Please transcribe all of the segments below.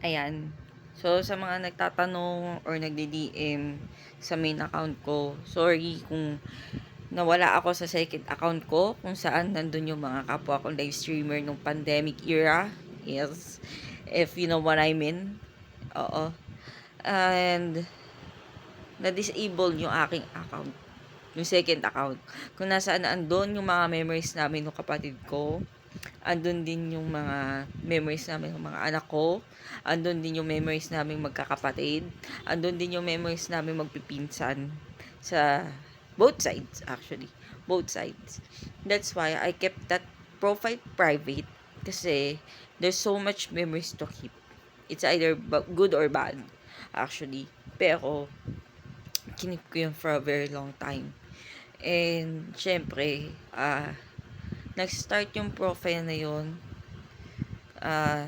Ayan. So, sa mga nagtatanong or nagdi-DM sa main account ko, sorry kung nawala ako sa second account ko, kung saan nandun yung mga kapwa kong live streamer nung pandemic era. Yes. If you know what I mean. Oo. And, na-disable yung aking account. Yung second account. Kung nasaan na andun yung mga memories namin ng kapatid ko, andun din yung mga memories namin ng mga anak ko, andun din yung memories namin magkakapatid, andun din yung memories namin magpipinsan sa both sides actually. Both sides. That's why I kept that profile private kasi there's so much memories to keep. It's either good or bad actually. Pero kinip ko yun for a very long time. And syempre, nag-start yung profile na yun ah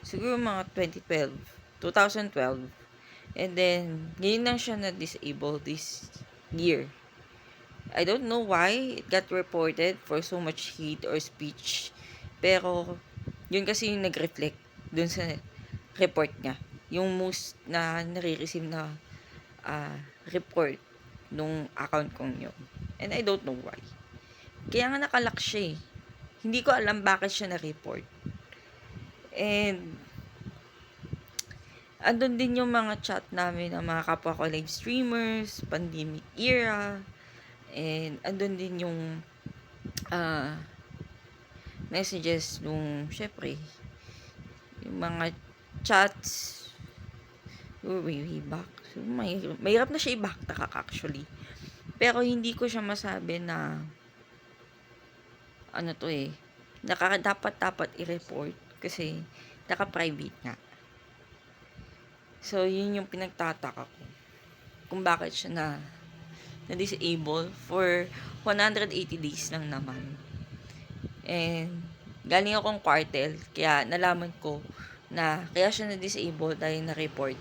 siguro mga 2012. And then, ngayon lang siya na-disable this year. I don't know why it got reported for so much hate or speech. Pero, yun kasi yung nag-reflect dun sa report niya. Yung most na nare-receive na report nung account kong yun. And I don't know why. Kaya nga nakalock siya eh. Hindi ko alam bakit siya na-report. And andun din yung mga chat namin ng mga kapwa ko live streamers, pandemic era, and andun din yung uh, messages nung, syempre, yung mga chats, way back. So, mahirap na siya i-backtrack actually. Pero hindi ko siya masabi na, ano to eh, dapat i-report kasi naka-private nga. So, yun yung pinagtataka ko. Kung bakit siya na-disable for 180 days lang naman. And, galing akong quartel, kaya nalaman ko na kaya siya na-disable dahil na-report.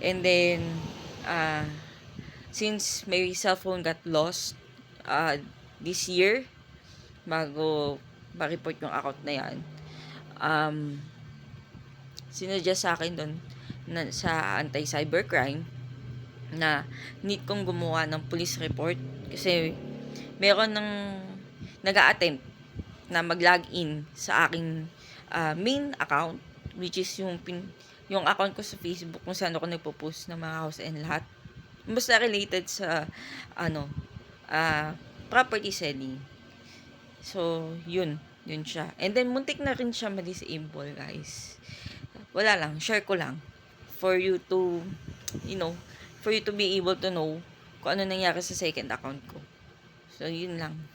And then, since my cellphone got lost this year, bago ma-report yung account na yan, sinuggest sa akin doon sa anti-cybercrime na need kong gumawa ng police report kasi meron ng nag-a-attempt na mag-login sa aking main account, which is yung account ko sa Facebook kung saan ako nagpo-post ng mga house and lot. Basta related sa property selling. So, yun siya. And then muntik na rin siya ma-disable, guys. Wala lang, share ko lang for you to for you to be able to know kung ano nangyari sa second account ko. So, yun lang.